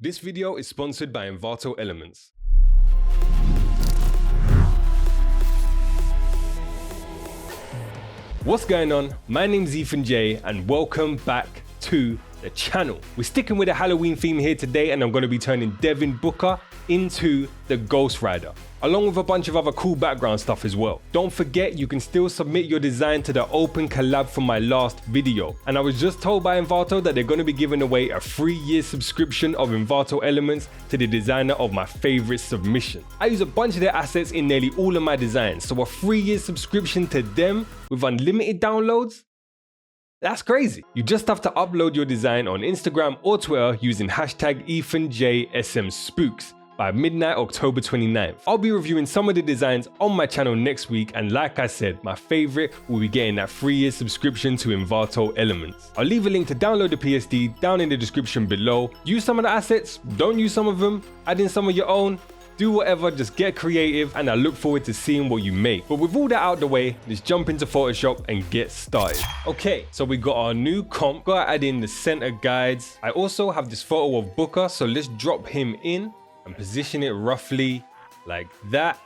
This video is sponsored by Envato Elements. What's going on? My name's Ethan J and welcome back to the channel. We're sticking with a Halloween theme here today and I'm going to be turning Devin Booker into the Ghost Rider, along with a bunch of other cool background stuff as well. Don't forget, you can still submit your design to the open collab from my last video. And I was just told by Envato that they're going to be giving away a 3-year subscription of Envato Elements to the designer of my favorite submission. I use a bunch of their assets in nearly all of my designs, so a 3-year subscription to them with unlimited downloads? That's crazy. You just have to upload your design on Instagram or Twitter using hashtag EthanJSMSpooks by midnight October 29th. I'll be reviewing some of the designs on my channel next week, and like I said, my favorite will be getting that 3-year subscription to Envato Elements. I'll leave a link to download the PSD down in the description below. Use some of the assets, don't use some of them, add in some of your own. Do whatever, just get creative, and I look forward to seeing what you make. But with all that out the way, let's jump into Photoshop and get started. Okay, so we got our new comp, gotta add in the center guides. I also have this photo of Booker, so let's drop him in and position it roughly like that.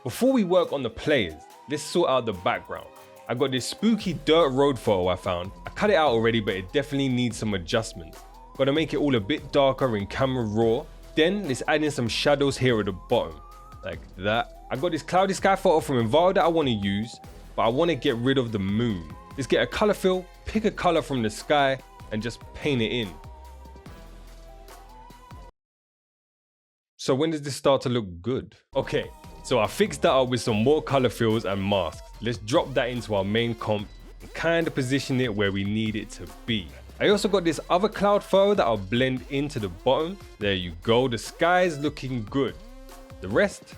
Before we work on the players, let's sort out the background. I got this spooky dirt road photo I found. I cut it out already, but it definitely needs some adjustments. Gotta make it all a bit darker in camera raw. Then let's add in some shadows here at the bottom, like that. I got this cloudy sky photo from Envato that I want to use, but I want to get rid of the moon. Let's get a color fill, pick a color from the sky, and just paint it in. So when does this start to look good? Okay, so I fixed that up with some more color fills and masks. Let's drop that into our main comp and kind of position it where we need it to be. I also got this other cloud photo that I'll blend into the bottom. There you go, the sky is looking good. The rest,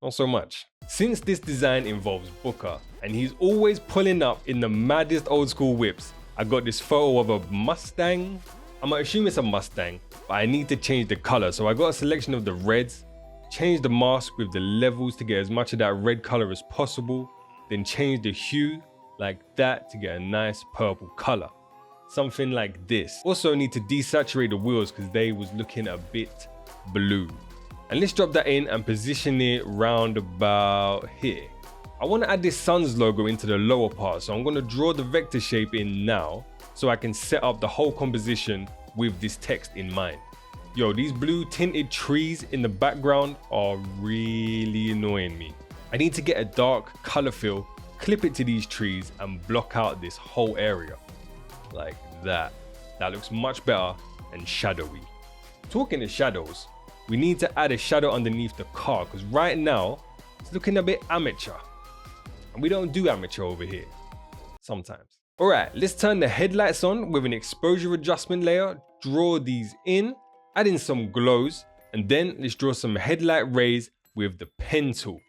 not so much. Since this design involves Booker and he's always pulling up in the maddest old school whips, I got this photo of a Mustang. I'm gonna assume it's a Mustang, but I need to change the color. So I got a selection of the reds, change the mask with the levels to get as much of that red color as possible, then change the hue like that to get a nice purple color. Something like this. Also need to desaturate the wheels because they was looking a bit blue. And let's drop that in and position it round about here. I want to add this sun's logo into the lower part, so I'm going to draw the vector shape in now so I can set up the whole composition with this text in mind. Yo, these blue tinted trees in the background are really annoying me. I need to get a dark color fill, clip it to these trees and block out this whole area. Like that. That looks much better and shadowy. Talking of shadows, we need to add a shadow underneath the car because right now it's looking a bit amateur. And we don't do amateur over here. Sometimes. Alright, let's turn the headlights on with an exposure adjustment layer, draw these in, add in some glows, and then let's draw some headlight rays with the pen tool.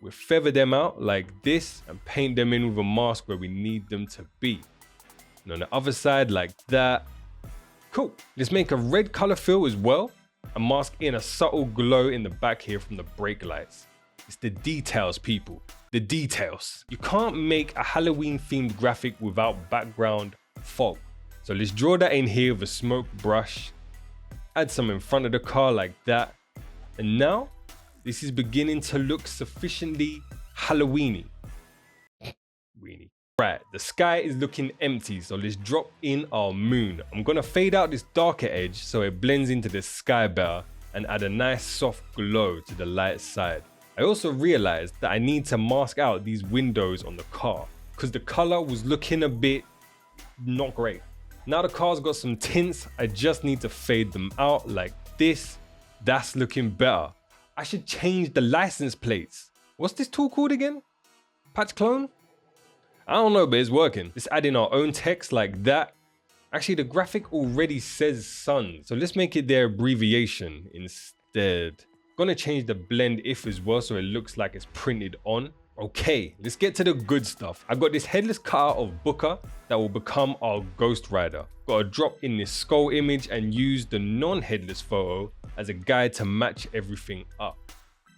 We'll feather them out like this and paint them in with a mask where we need them to be. And on the other side like that. Cool. Let's make a red color fill as well and mask in a subtle glow in the back here from the brake lights. It's the details, people. The details. You can't make a Halloween themed graphic without background fog. So let's draw that in here with a smoke brush. Add some in front of the car like that. And now this is beginning to look sufficiently Halloweeny. Weenie. Right, the sky is looking empty, so let's drop in our moon. I'm gonna fade out this darker edge so it blends into the sky better and add a nice soft glow to the light side. I also realized that I need to mask out these windows on the car because the color was looking a bit not great. Now the car's got some tints, I just need to fade them out like this. That's looking better. I should change the license plates. What's this tool called again? Patch clone? I don't know, but it's working. Let's add in our own text like that. Actually, the graphic already says sun, so let's make it their abbreviation instead. Gonna change the blend if as well so it looks like it's printed on. Okay, let's get to the good stuff. I got this headless cutout of Booker that will become our Ghost Rider. Gotta drop in this skull image and use the non-headless photo as a guide to match everything up.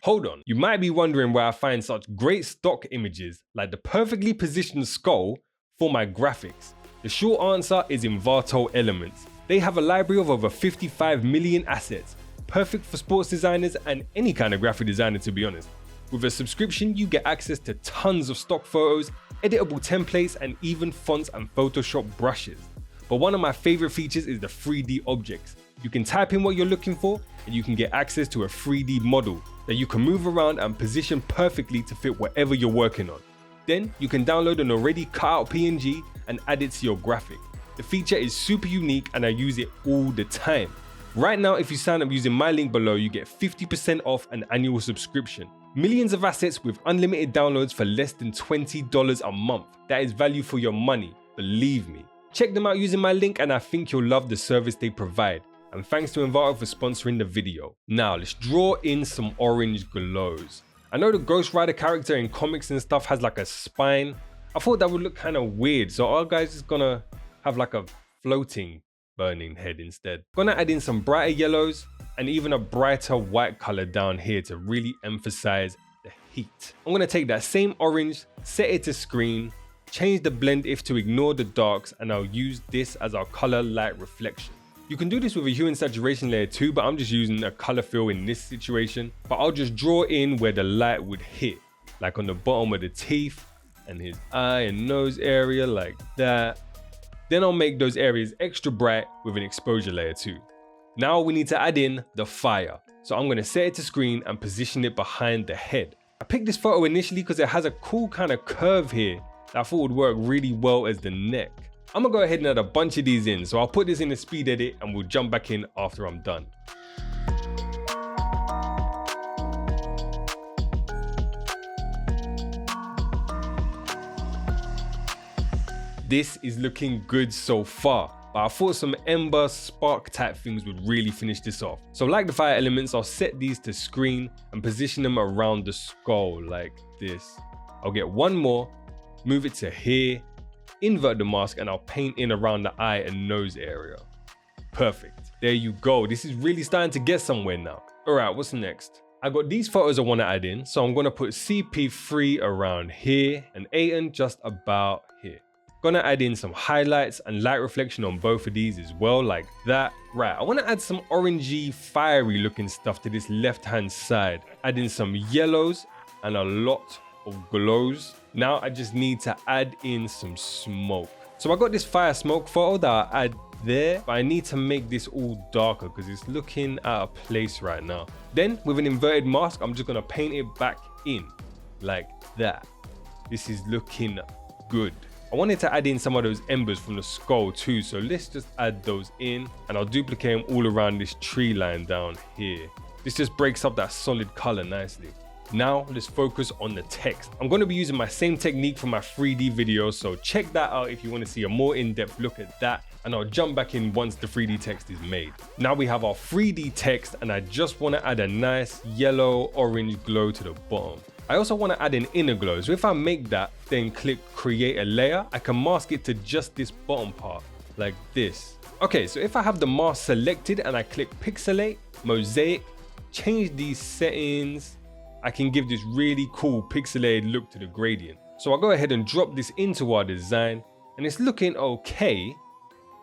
Hold on, you might be wondering where I find such great stock images like the perfectly positioned skull for my graphics. The short answer is Envato Elements. They have a library of over 55 million assets, perfect for sports designers and any kind of graphic designer, to be honest. With a subscription, you get access to tons of stock photos, editable templates, and even fonts and Photoshop brushes. But one of my favorite features is the 3D objects. You can type in what you're looking for, and you can get access to a 3D model that you can move around and position perfectly to fit whatever you're working on. Then you can download an already cut out PNG and add it to your graphic. The feature is super unique and I use it all the time. Right now, if you sign up using my link below, you get 50% off an annual subscription. Millions of assets with unlimited downloads for less than $20 a month. That is value for your money, believe me. Check them out using my link and I think you'll love the service they provide. And thanks to Envato for sponsoring the video. Now let's draw in some orange glows. I know the Ghost Rider character in comics and stuff has like a spine. I thought that would look kind of weird, so our guy's just gonna have like a floating burning head instead. Gonna add in some brighter yellows and even a brighter white color down here to really emphasize the heat. I'm gonna take that same orange, set it to screen, change the blend if to ignore the darks, and I'll use this as our color light reflection. You can do this with a hue and saturation layer too, but I'm just using a color fill in this situation. But I'll just draw in where the light would hit, like on the bottom of the teeth and his eye and nose area like that. Then I'll make those areas extra bright with an exposure layer too. Now we need to add in the fire. So I'm gonna set it to screen and position it behind the head. I picked this photo initially because it has a cool kind of curve here that I thought would work really well as the neck. I'm gonna go ahead and add a bunch of these in, so I'll put this in the speed edit and we'll jump back in after I'm done. This is looking good so far, but I thought some ember spark type things would really finish this off. So like the fire elements, I'll set these to screen and position them around the skull like this. I'll get one more, move it to here, invert the mask, and I'll paint in around the eye and nose area. Perfect. There you go. This is really starting to get somewhere now. All right, what's next? I got these photos I want to add in, so I'm going to put CP3 around here and Ayton just about here. Gonna add in some highlights and light reflection on both of these as well, like that. Right, I want to add some orangey, fiery looking stuff to this left-hand side. Add in some yellows and a lot of glows. Now I just need to add in some smoke. So I got this fire smoke photo that I'll add there, but I need to make this all darker because it's looking out of place right now. Then with an inverted mask, I'm just gonna paint it back in like that. This is looking good. I wanted to add in some of those embers from the skull too, so let's just add those in and I'll duplicate them all around this tree line down here. This just breaks up that solid color nicely. Now let's focus on the text. I'm going to be using my same technique for my 3D video, so check that out if you want to see a more in-depth look at that, and I'll jump back in once the 3D text is made. Now we have our 3D text and I just want to add a nice yellow orange glow to the bottom. I also want to add an inner glow, so if I make that, then click create a layer, I can mask it to just this bottom part, like this. Okay, so if I have the mask selected and I click pixelate, mosaic, change these settings, I can give this really cool pixelated look to the gradient. So I'll go ahead and drop this into our design, and it's looking okay,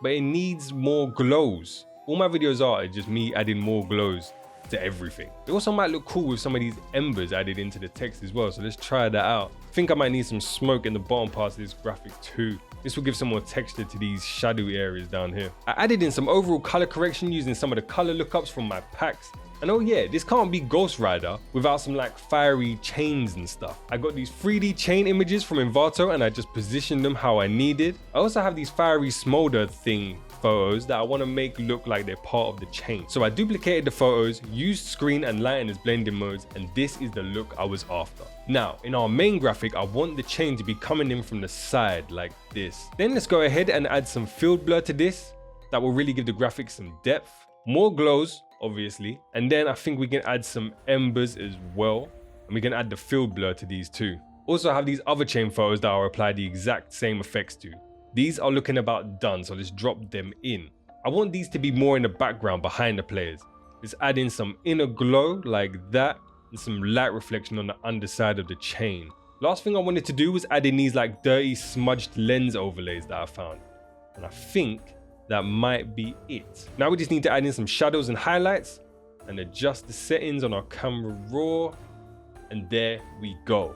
but it needs more glows. All my videos are just me adding more glows to everything. It also might look cool with some of these embers added into the text as well, so let's try that out. I think I might need some smoke in the bottom parts of this graphic too. This will give some more texture to these shadowy areas down here. I added in some overall color correction using some of the color lookups from my packs. And oh yeah, this can't be Ghost Rider without some like fiery chains and stuff. I got these 3D chain images from Envato and I just positioned them how I needed. I also have these fiery smolder thing photos that I want to make look like they're part of the chain. So I duplicated the photos, used screen and lighting as blending modes, and this is the look I was after. Now, in our main graphic, I want the chain to be coming in from the side like this. Then let's go ahead and add some field blur to this. That will really give the graphic some depth. More glows, obviously, and then I think we can add some embers as well, and we can add the field blur to these too. Also I have these other chain photos that I'll apply the exact same effects to. These are looking about done, so let's drop them in. I want these to be more in the background behind the players. Let's add in some inner glow like that and some light reflection on the underside of the chain. Last thing I wanted to do was add in these like dirty smudged lens overlays that I found, and I think that might be it. Now we just need to add in some shadows and highlights and adjust the settings on our camera raw, and there we go.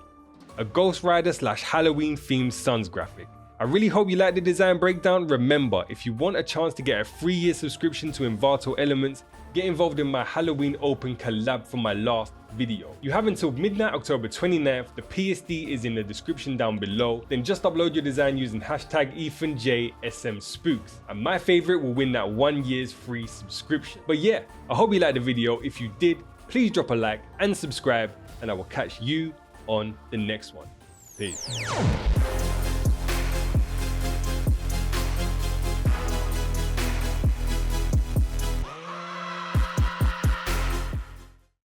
A Ghost Rider / Halloween themed Suns graphic. I really hope you liked the design breakdown. Remember, if you want a chance to get a 3-year subscription to Envato Elements, get involved in my Halloween Open collab from my last video. You have until midnight October 29th, the PSD is in the description down below. Then just upload your design using hashtag EthanJSMSpooks, and my favorite will win that 1 year's free subscription. But yeah, I hope you liked the video. If you did, please drop a like and subscribe, and I will catch you on the next one. Peace.